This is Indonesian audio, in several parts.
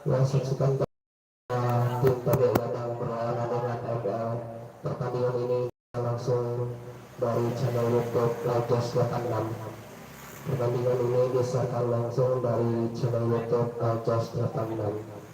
Yang saksikan tim tadi yang berlawanan dengan FL. Pertandingan ini langsung dari channel YouTube Lajos 86. Pertandingan ini disiarkan langsung dari channel YouTube Lajos 86.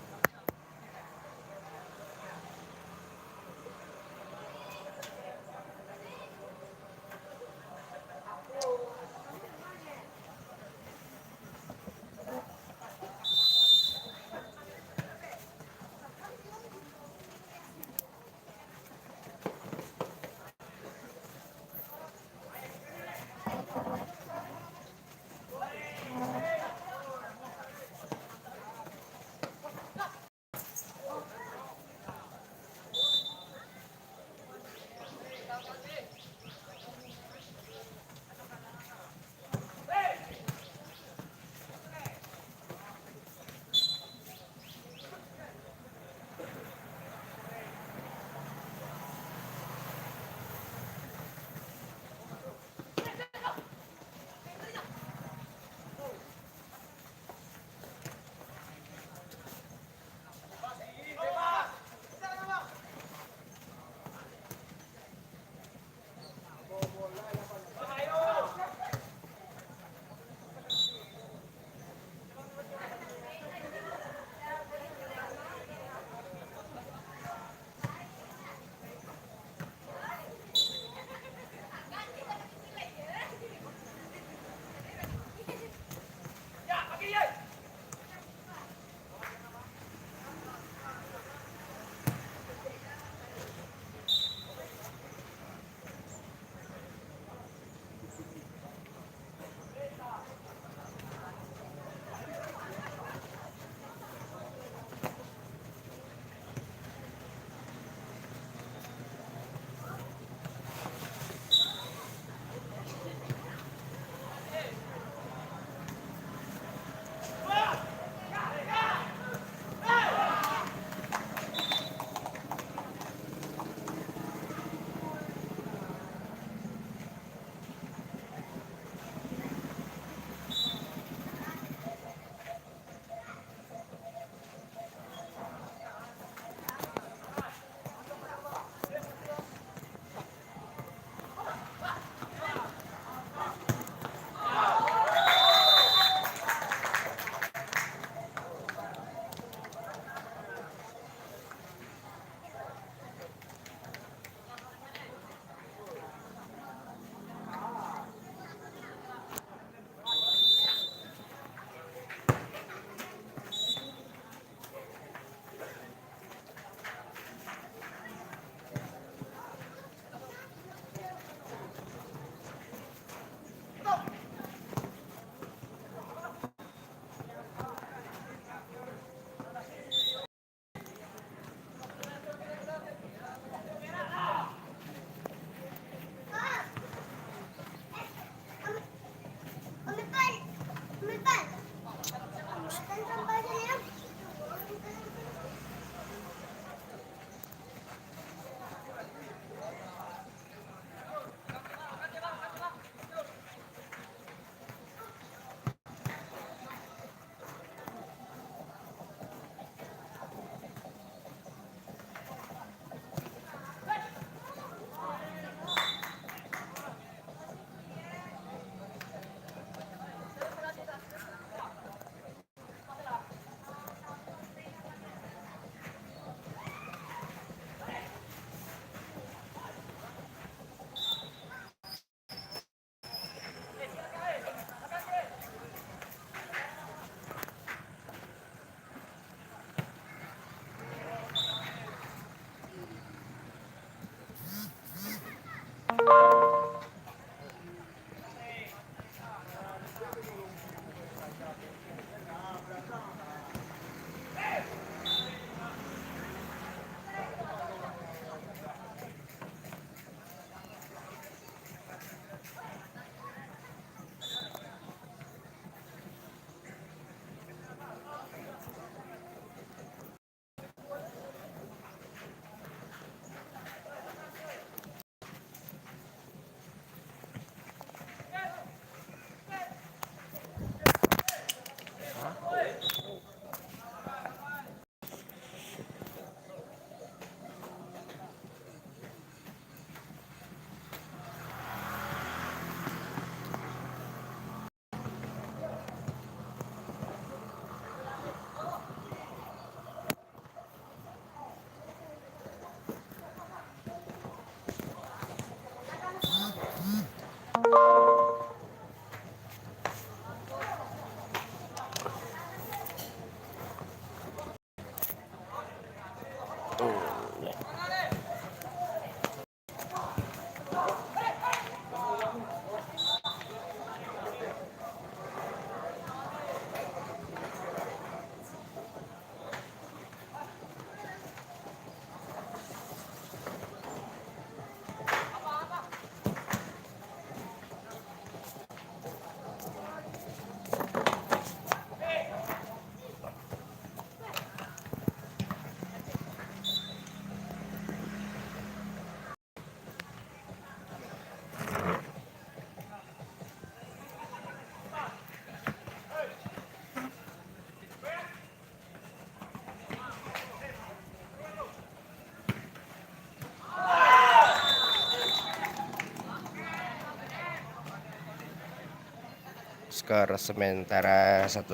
Skor sementara 1-1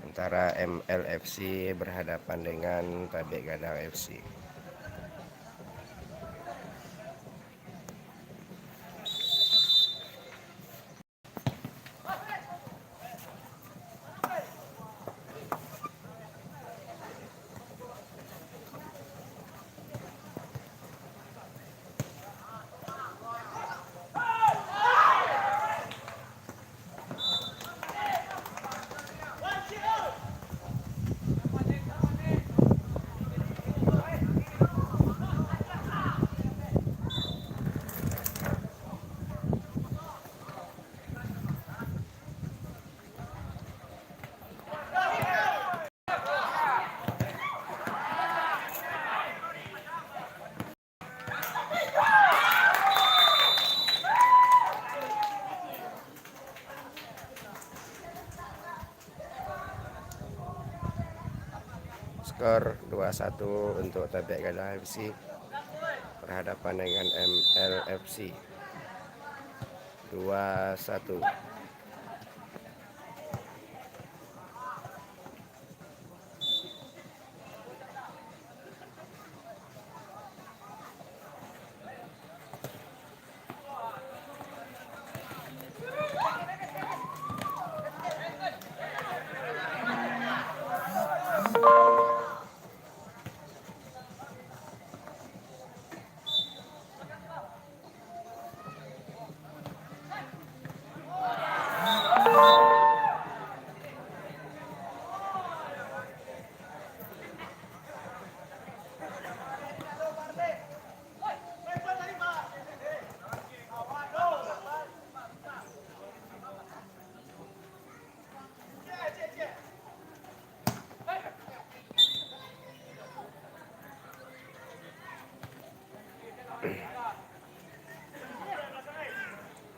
antara MLFC berhadapan dengan Tabek Gadang FC. Skor 2-1 untuk Tabek Gadang FC berhadapan dengan MLFC. 2-1.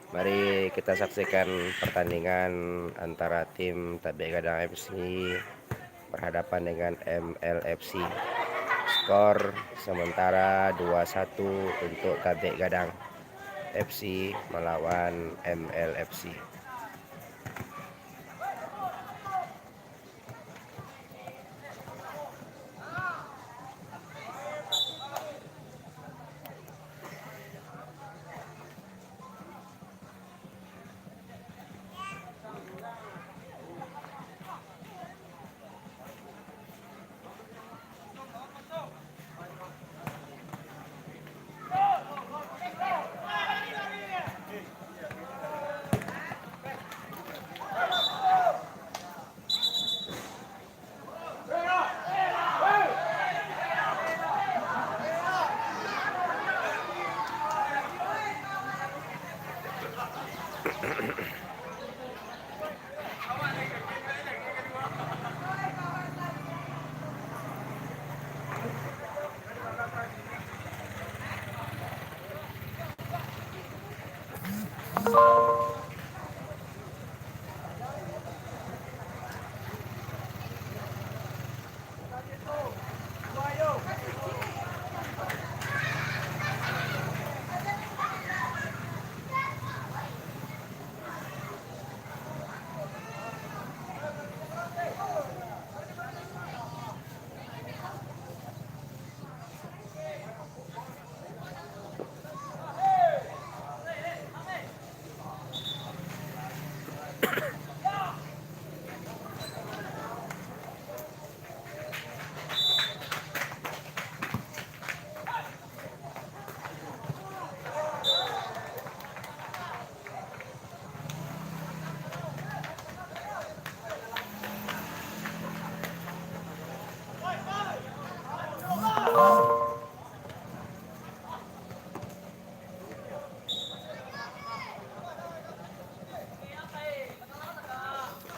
Mari kita saksikan pertandingan antara tim Tabek Gadang FC berhadapan dengan MLFC. Skor sementara 2-1 untuk Tabek Gadang FC melawan MLFC.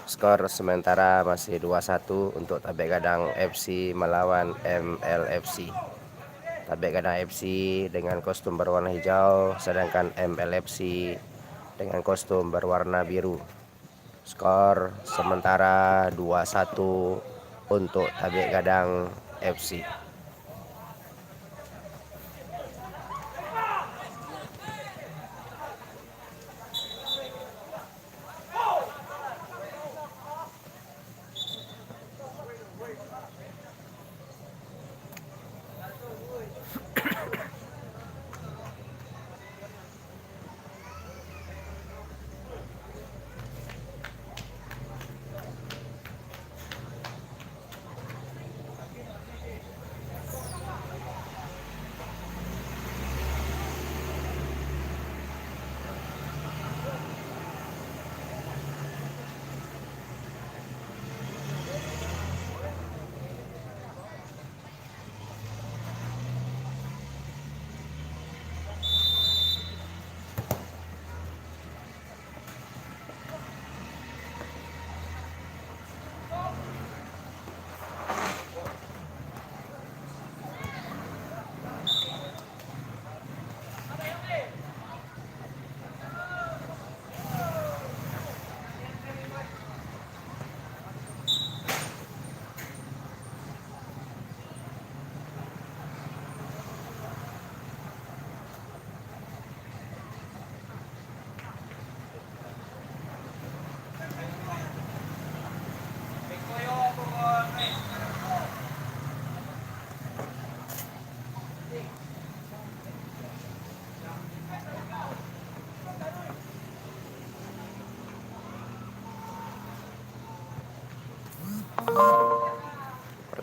Skor sementara masih 2-1 untuk Tabek Gadang FC melawan MLFC. Tabek Gadang FC dengan kostum berwarna hijau, sedangkan MLFC dengan kostum berwarna biru. Skor sementara 2-1 untuk Tabek Gadang FC.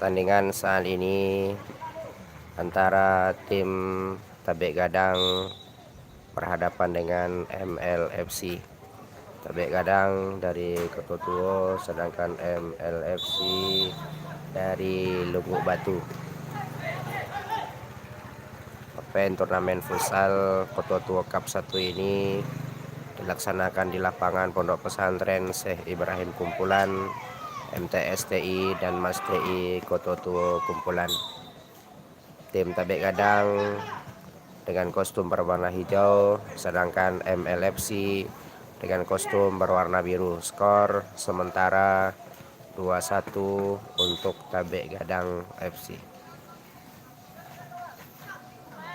pertandingan saat ini antara tim Tabek Gadang berhadapan dengan MLFC. Tabek Gadang dari Kototuo, sedangkan MLFC dari Lubuk Batu. Event turnamen futsal Kototuo Cup 1 ini dilaksanakan di lapangan Pondok Pesantren Syekh Ibrahim Kumpulan, MTSTI dan Mas TI Kototuo Kumpulan. Tim Tabek Gadang dengan kostum berwarna hijau, sedangkan MLFC dengan kostum berwarna biru. Skor sementara 2-1 untuk Tabek Gadang FC.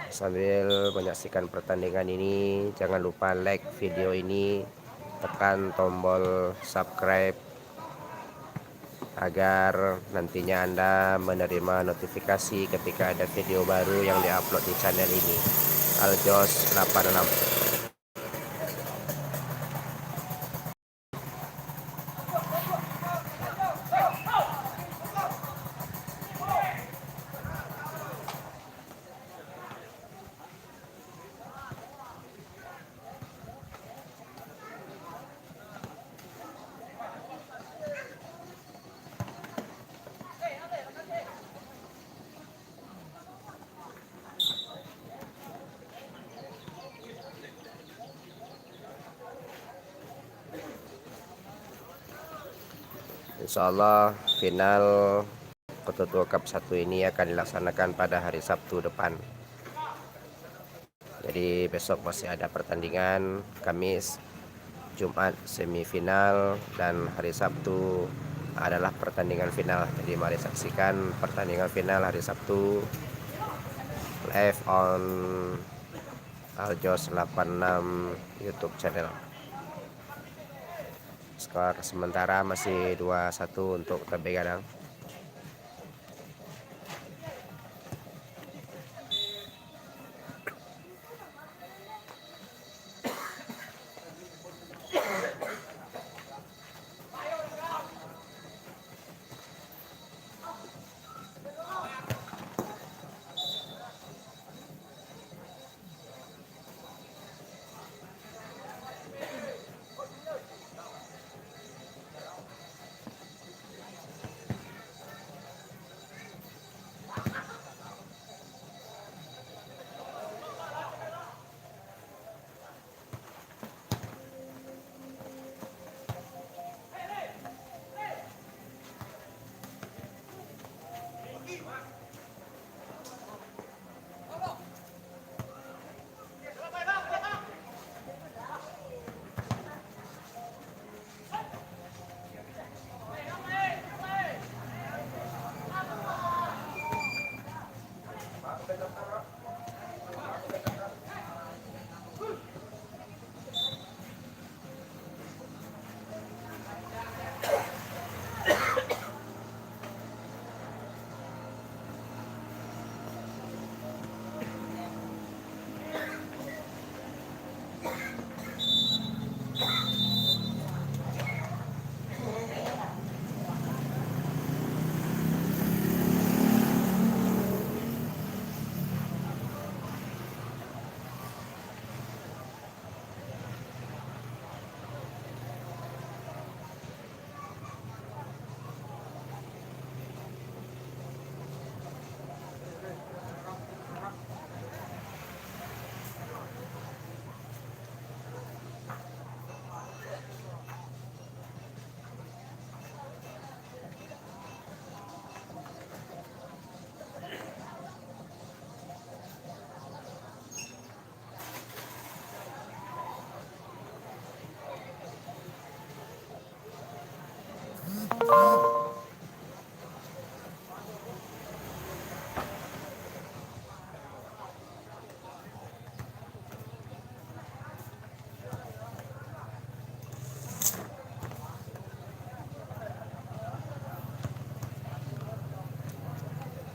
Sambil menyaksikan pertandingan ini, jangan lupa like video ini, tekan tombol subscribe agar nantinya Anda menerima notifikasi ketika ada video baru yang diupload di channel ini. Aljos 86. Insya Allah final Kototuo Cup 1 ini akan dilaksanakan pada hari Sabtu depan. Jadi besok masih ada pertandingan, Kamis, Jumat semifinal, dan hari Sabtu adalah pertandingan final. Jadi mari saksikan pertandingan final hari Sabtu live on Aljos 86 YouTube channel. Skor sementara masih 2-1 untuk Tabek Gadang.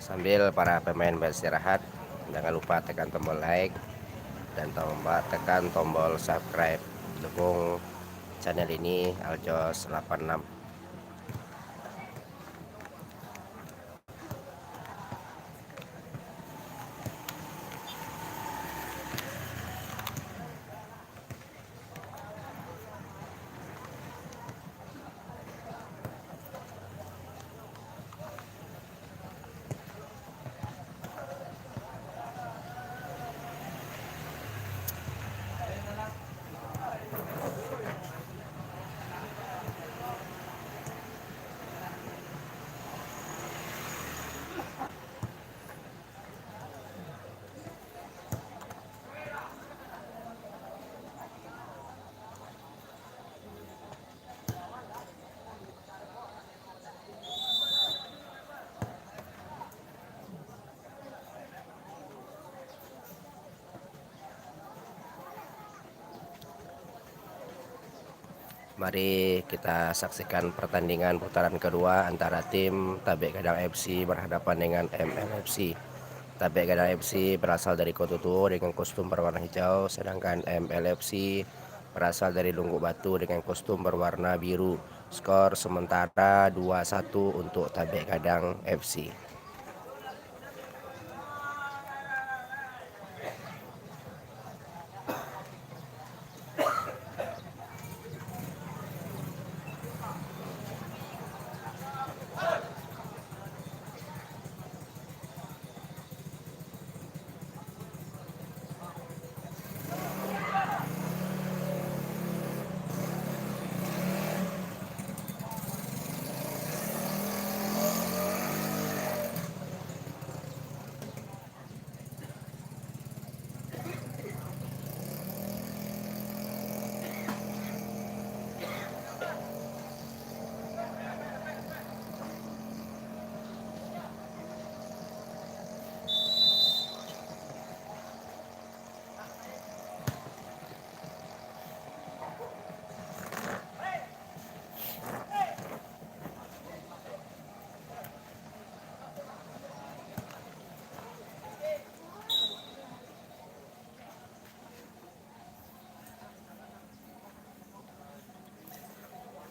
Sambil para pemain beristirahat, jangan lupa tekan tombol like dan tekan tombol subscribe, dukung channel ini Aljos 86. Mari kita saksikan pertandingan putaran kedua antara tim Tabek Gadang FC berhadapan dengan MLFC. Tabek Gadang FC berasal dari Kotutu dengan kostum berwarna hijau, sedangkan MLFC berasal dari Lungguk Batu dengan kostum berwarna biru. Skor sementara 2-1 untuk Tabek Gadang FC.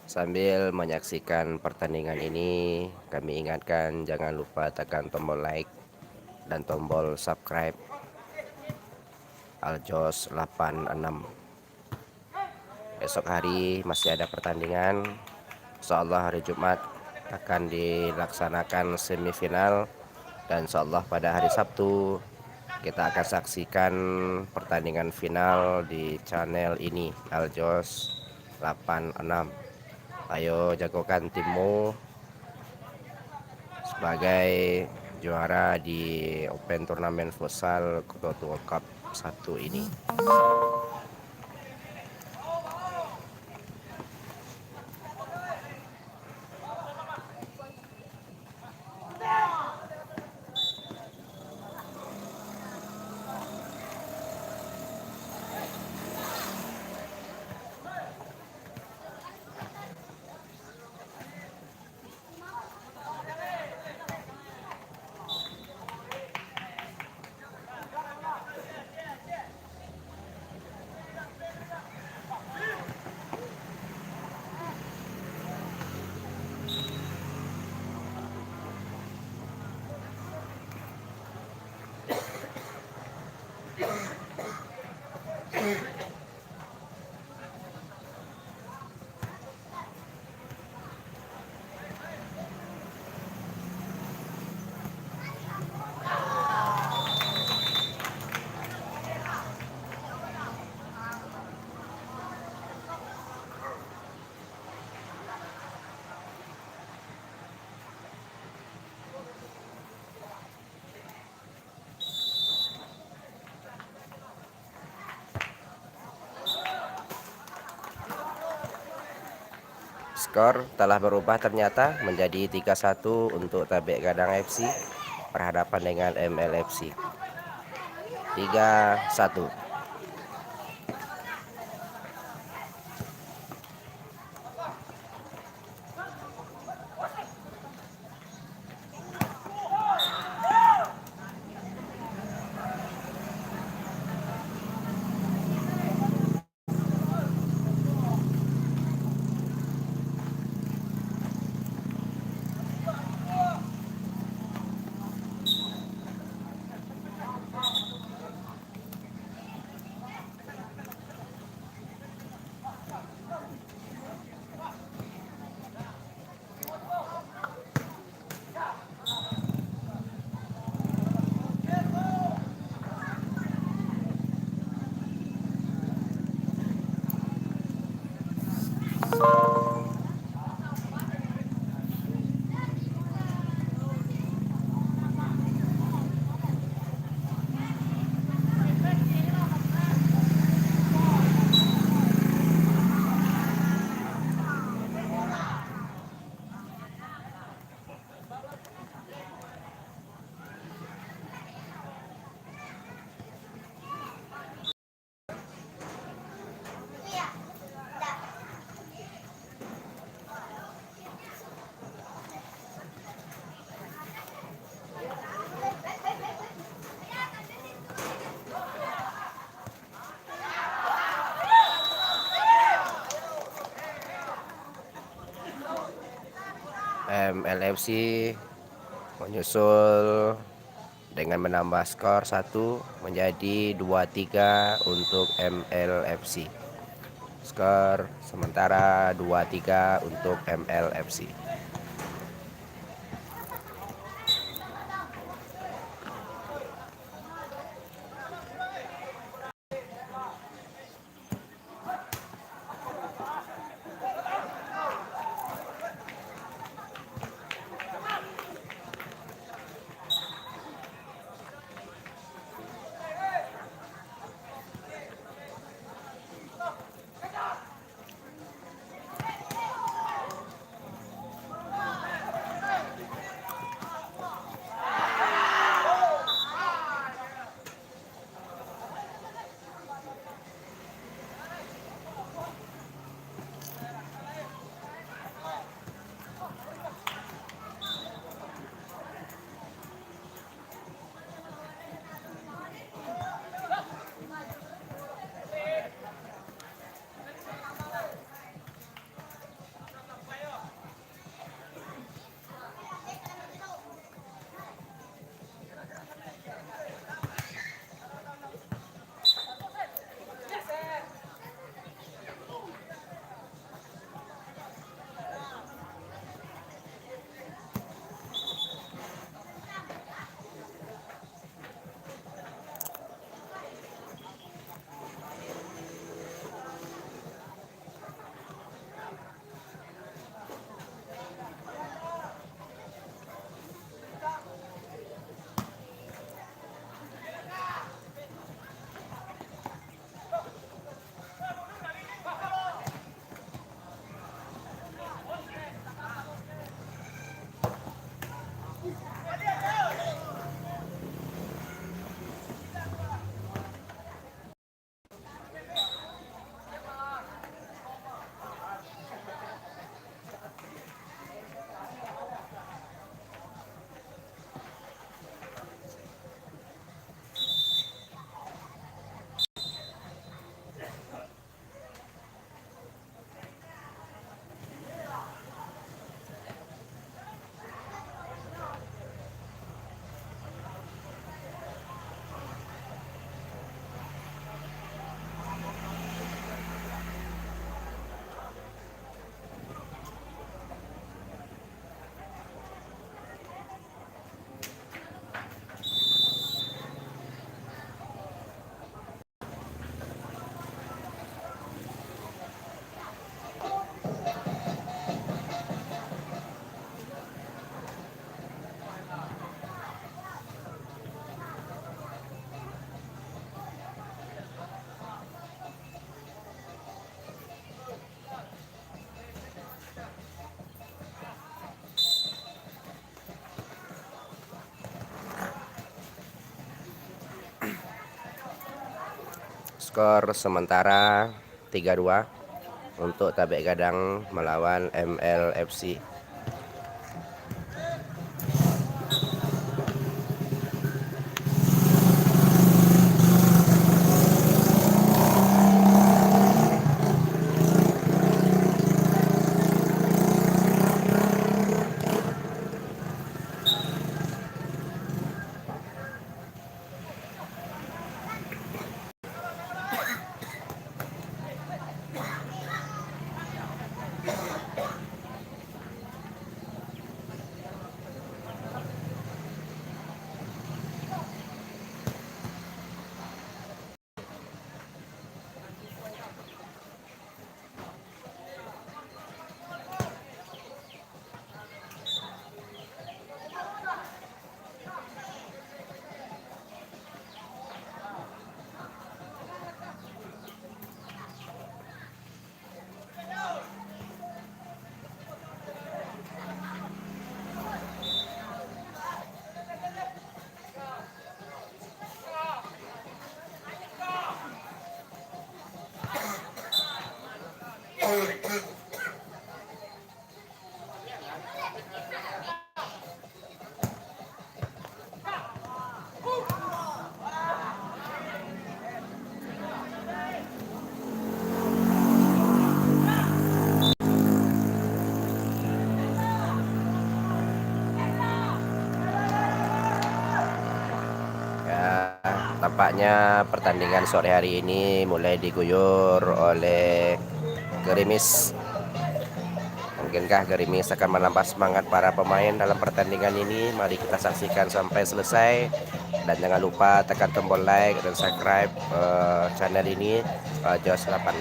Sambil menyaksikan pertandingan ini, kami ingatkan jangan lupa tekan tombol like dan tombol subscribe Aljos 86. Besok hari masih ada pertandingan. Insyaallah hari Jumat akan dilaksanakan semifinal, dan insyaallah pada hari Sabtu kita akan saksikan pertandingan final di channel ini Aljos 86. Ayo jagokan timmu sebagai juara di Open Turnamen Futsal Kotutu World Cup 1 ini. Skor telah berubah ternyata menjadi 3-1 untuk Tabek Gadang FC berhadapan dengan MLFC. 3-1. MLFC menyusul dengan menambah skor 1 menjadi 2-3 untuk MLFC. Skor sementara 2-3 untuk MLFC. Skor sementara 3-2 untuk Tabek Gadang melawan MLFC. Nampaknya pertandingan sore hari ini mulai diguyur oleh gerimis. Mungkinkah gerimis akan menambah semangat para pemain dalam pertandingan ini? Mari kita saksikan sampai selesai. Dan jangan lupa tekan tombol like dan subscribe channel ini, Jos 86.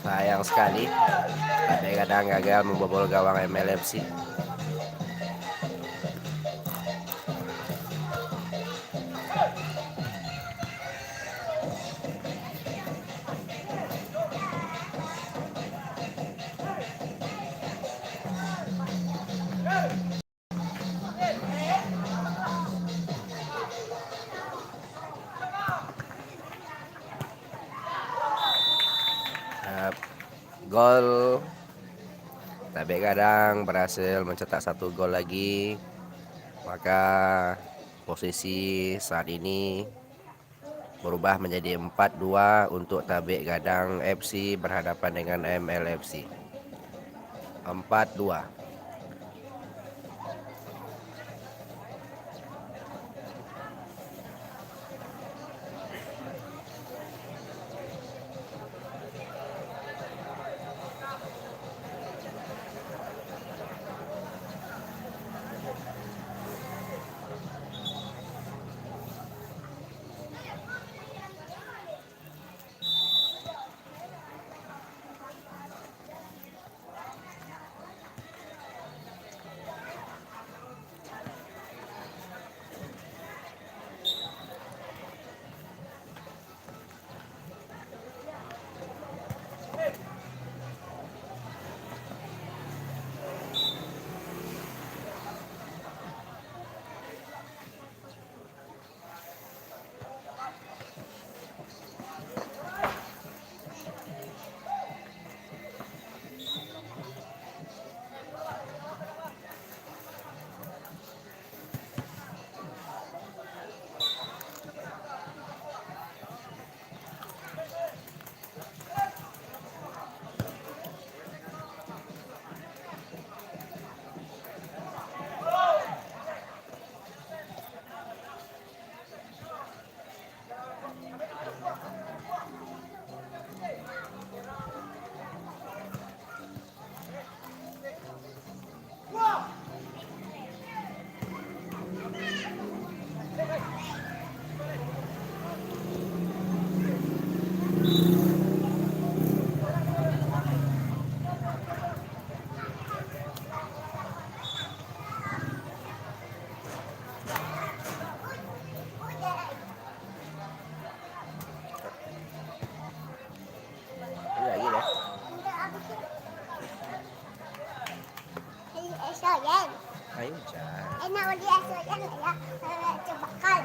Sayang sekali, tapi kadang gagal membobol gawang MLFC. Gol, tapi kadang berhasil mencetak 1 gol lagi. Maka posisi saat ini berubah menjadi 4-2 untuk Tabek Gadang FC berhadapan dengan MLFC. 4-2. Ini lagi deh. Ayo, Cak. Enak bagi esok ya, coba kal.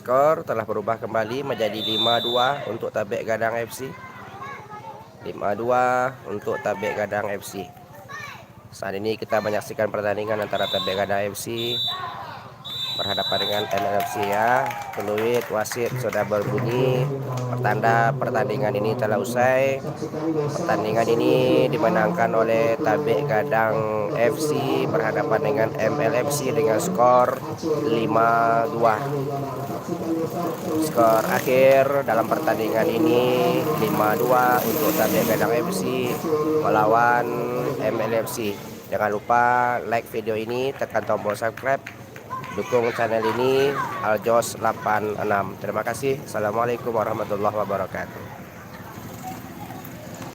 skor telah berubah kembali menjadi 5-2 untuk Tabek Gadang FC. 5-2 untuk Tabek Gadang FC. Saat ini kita menyaksikan pertandingan antara Tabek Gadang FC berhadapan dengan MLFC ya. Peluit wasit sudah berbunyi, pertanda pertandingan ini telah usai. Pertandingan ini dimenangkan oleh Tabek Gadang FC berhadapan dengan MLFC dengan skor 5-2. Skor akhir dalam pertandingan ini 5-2 untuk Tabek Gadang FC melawan MLFC. Jangan lupa like video ini, tekan tombol subscribe, dukung channel ini Aljos 86. Terima kasih. Assalamualaikum warahmatullahi wabarakatuh.